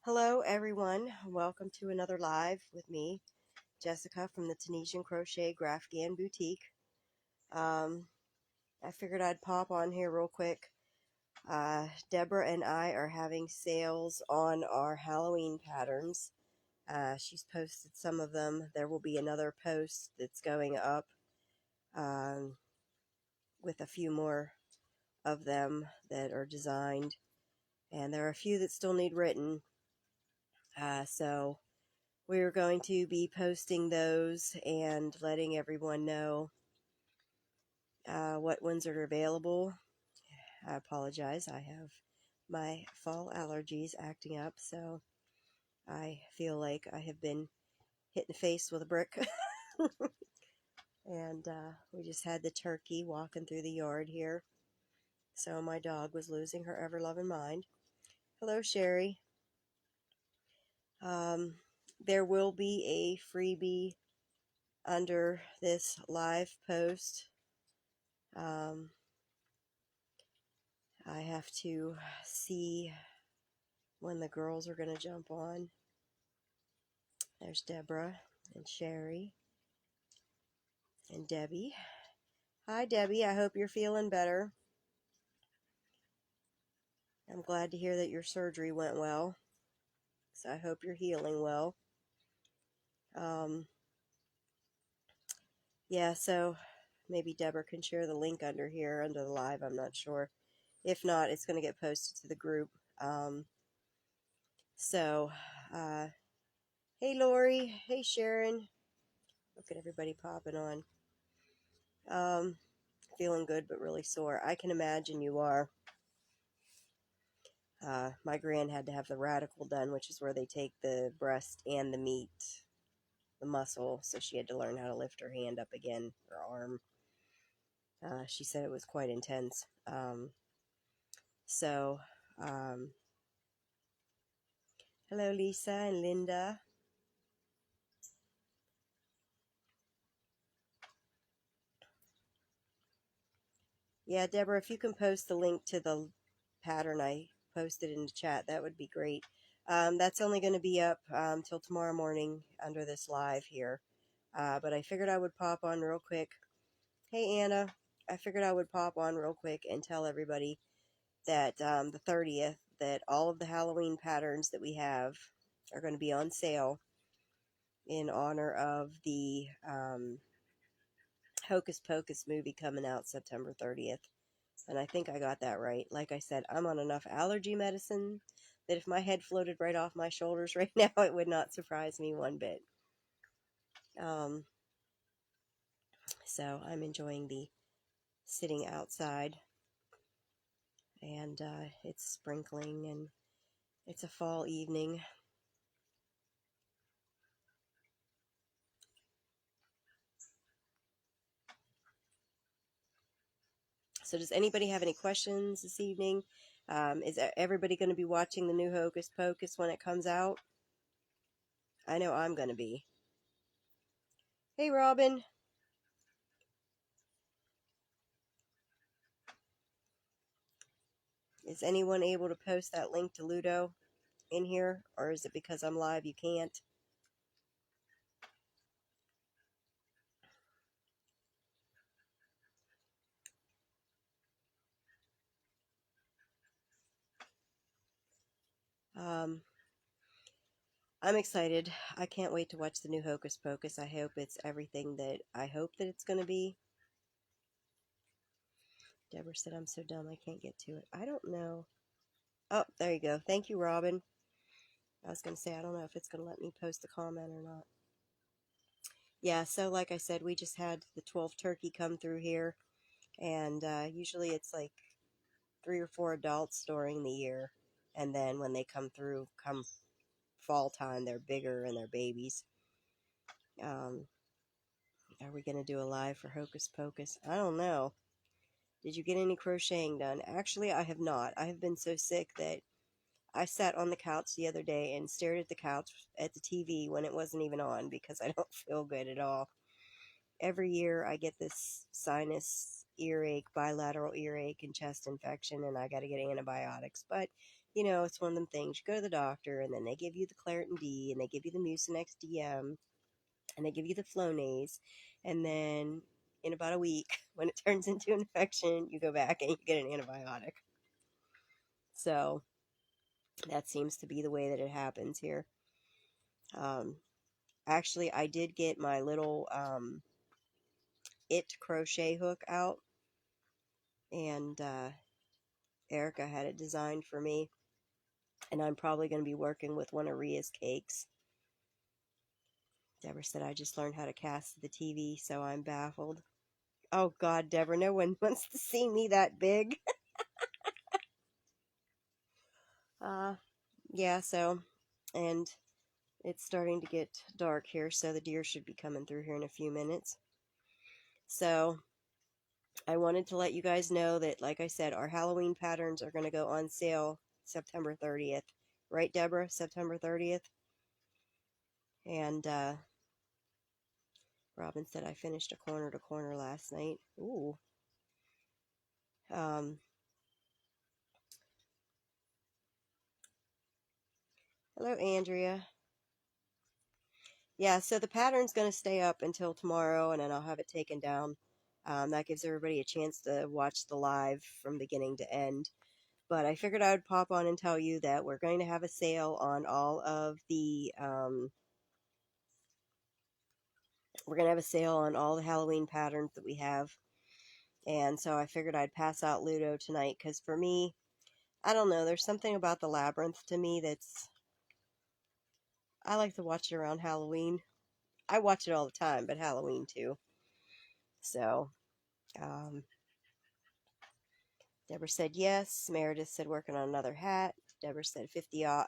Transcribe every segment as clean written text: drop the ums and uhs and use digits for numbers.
Hello everyone, welcome to another live with me, Jessica from the Tunisian Crochet Graphghan Boutique. I figured I'd pop on here real quick. Deborah and I are having sales on our Halloween patterns. She's posted some of them. There will be another post that's going up with a few more of them that are designed. And there are a few that still need written. So we're going to be posting those and letting everyone know what ones are available. I apologize. I have my fall allergies acting up, so I feel like I have been hit in the face with a brick. And we just had the turkey walking through the yard here. So my dog was losing her ever-loving mind. Hello, Sherry. There will be a freebie under this live post. I have to see when the girls are going to jump on. There's Deborah and Sherry and Debbie. Hi, Debbie. I hope you're feeling better. I'm glad to hear that your surgery went well. So I hope you're healing well. Yeah, so maybe Deborah can share the link under here, under the live. I'm not sure. If not, it's going to get posted to the group. Hey, Lori. Hey, Sharon. Look at everybody popping on. Feeling good, but really sore. I can imagine you are. My gran had to have the radical done, which is where they take the breast and the meat, the muscle, so she had to learn how to lift her hand up again, her arm. She said it was quite intense. Hello, Lisa and Linda. Yeah, Deborah, if you can post the link to the pattern I posted in the chat, that would be great. That's only going to be up till tomorrow morning under this live here. But I figured I would pop on real quick. Hey, Anna. I figured I would pop on real quick and tell everybody that the 30th, that all of the Halloween patterns that we have are going to be on sale in honor of the Hocus Pocus movie coming out September 30th. And I think I got that right. Like I said, I'm on enough allergy medicine that if my head floated right off my shoulders right now, it would not surprise me one bit. So I'm enjoying the sitting outside. And it's sprinkling and it's a fall evening. So does anybody have any questions this evening? Is everybody going to be watching the new Hocus Pocus when it comes out? I know I'm going to be. Hey, Robin. Is anyone able to post that link to Ludo in here? Or is it because I'm live you can't? I'm excited. I can't wait to watch the new Hocus Pocus. I hope it's everything that I hope that it's going to be. Deborah said, I'm so dumb I can't get to it. I don't know. Oh, there you go. Thank you, Robin. I was going to say, I don't know if it's going to let me post the comment or not. Yeah, so like I said, we just had the 12 turkey come through here. And usually it's like 3 or 4 adults during the year. And then when they come through, come fall time, they're bigger and they're babies. Are we going to do a live for Hocus Pocus? I don't know. Did you get any crocheting done? Actually, I have not. I have been so sick that I sat on the couch the other day and stared at the couch at the TV when it wasn't even on because I don't feel good at all. Every year I get this sinus earache, bilateral earache and chest infection, and I got to get antibiotics. But you know, it's one of them things. You go to the doctor, and then they give you the Claritin D, and they give you the Mucinex DM, and they give you the Flonase, and then in about a week, when it turns into an infection, you go back and you get an antibiotic. So that seems to be the way that it happens here. Actually, I did get my little It crochet hook out, and Erica had it designed for me, and I'm probably going to be working with one of Ria's cakes. Deborah said I just learned how to cast the TV, so I'm baffled. Oh God, Deborah, no one wants to see me that big. Yeah, so, and it's starting to get dark here, so the deer should be coming through here in a few minutes. So I wanted to let you guys know that, like I said, our Halloween patterns are going to go on sale September 30th. Right, Deborah? September 30th? And Robin said I finished a corner to corner last night. Ooh. Hello, Andrea. Yeah, so the pattern's going to stay up until tomorrow, and then I'll have it taken down. That gives everybody a chance to watch the live from beginning to end. But I figured I would pop on and tell you that we're going to have a sale on all of the, we're going to have a sale on all the Halloween patterns that we have. And so I figured I'd pass out Ludo tonight, because for me, I don't know, there's something about the labyrinth to me that's, I like to watch it around Halloween. I watch it all the time, but Halloween too. So, Deborah said yes. Meredith said working on another hat. Deborah said 50%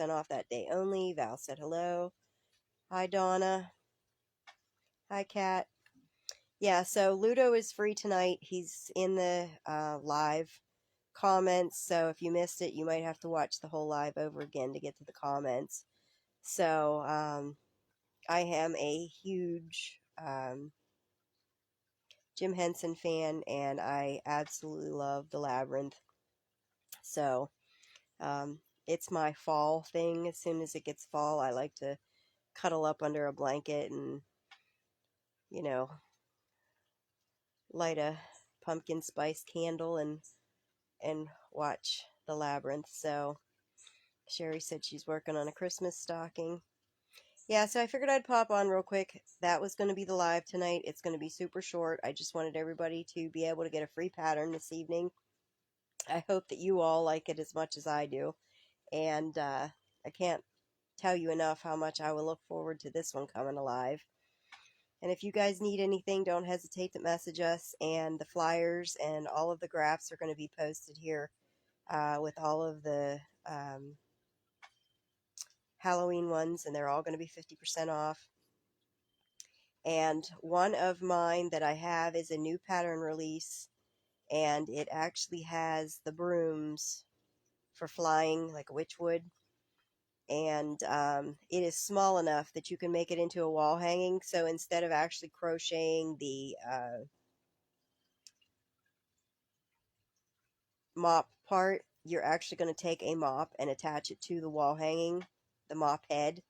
off that day only. Val said hello. Hi, Donna. Hi, Kat. Yeah, so Ludo is free tonight. He's in the live comments. So if you missed it, you might have to watch the whole live over again to get to the comments. So I am a huge Jim Henson fan, and I absolutely love the labyrinth. So it's my fall thing. As soon as it gets fall, I like to cuddle up under a blanket and, you know, light a pumpkin spice candle and watch the labyrinth. So Sherry said she's working on a Christmas stocking. Yeah, so I figured I'd pop on real quick. That was going to be the live tonight. It's going to be super short. I just wanted everybody to be able to get a free pattern this evening. I hope that you all like it as much as I do. And I can't tell you enough how much I will look forward to this one coming alive. And if you guys need anything, don't hesitate to message us. And the flyers and all of the graphs are going to be posted here with all of the Halloween ones, and they're all going to be 50% off. And one of mine that I have is a new pattern release, and it actually has the brooms for flying like a witchwood. And it is small enough that you can make it into a wall hanging. So instead of actually crocheting the mop part, you're actually going to take a mop and attach it to the wall hanging, the mop head.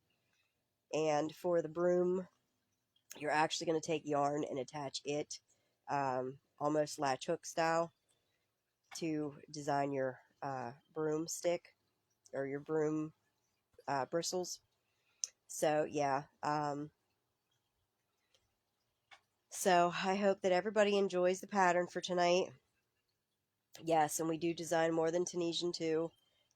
And for the broom, you're actually going to take yarn and attach it almost latch hook style to design your broom stick or your broom bristles. So yeah, so I hope that everybody enjoys the pattern for tonight. Yes, and we do design more than Tunisian too.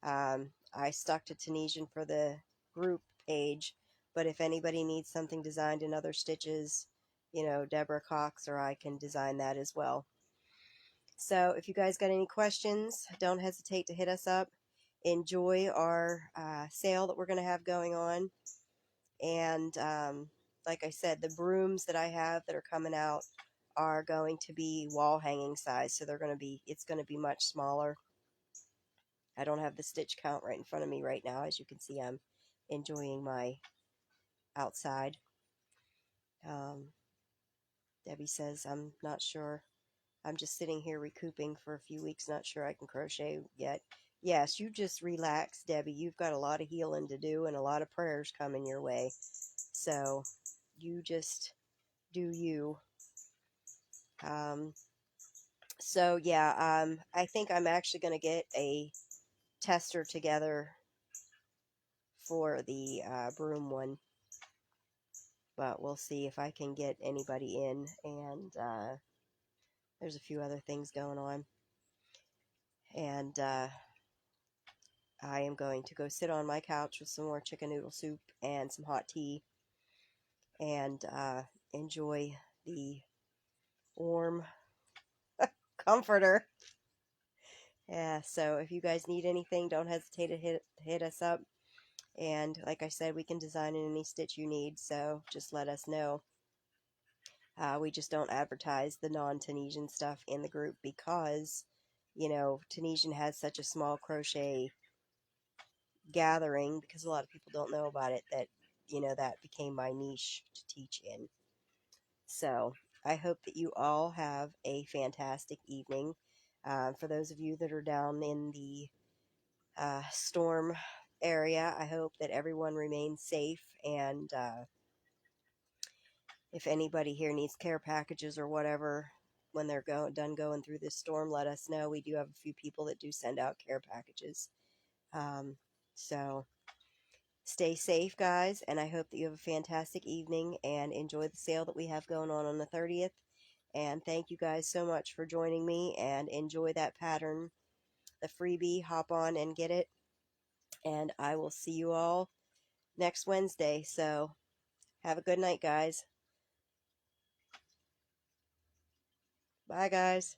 I stuck to Tunisian for the group page, but if anybody needs something designed in other stitches, you know, Deborah Cox or I can design that as well. So if you guys got any questions, don't hesitate to hit us up. Enjoy our sale that we're going to have going on. And like I said, the brooms that I have that are coming out are going to be wall hanging size. So they're going to be, it's going to be much smaller. I don't have the stitch count right in front of me right now. As you can see, I'm enjoying my outside. Debbie says, I'm not sure. I'm just sitting here recouping for a few weeks. Not sure I can crochet yet. Yes, you just relax, Debbie. You've got a lot of healing to do and a lot of prayers coming your way. So you just do you. Um, so yeah, I think I'm actually going to get a tester together for the broom one, but we'll see if I can get anybody in. And there's a few other things going on, and I am going to go sit on my couch with some more chicken noodle soup and some hot tea, and enjoy the warm comforter. Yeah, so if you guys need anything, don't hesitate to hit us up. And like I said, we can design in any stitch you need, so just let us know. We just don't advertise the non-Tunisian stuff in the group because, you know, Tunisian has such a small crochet gathering, because a lot of people don't know about it, that, you know, that became my niche to teach in. So I hope that you all have a fantastic evening. For those of you that are down in the storm area, I hope that everyone remains safe, and if anybody here needs care packages or whatever when they're done going through this storm, let us know. We do have a few people that do send out care packages. So stay safe, guys, and I hope that you have a fantastic evening and enjoy the sale that we have going on the 30th. And thank you guys so much for joining me, and enjoy that pattern, the freebie. Hop on and get it. And I will see you all next Wednesday. So have a good night, guys. Bye, guys.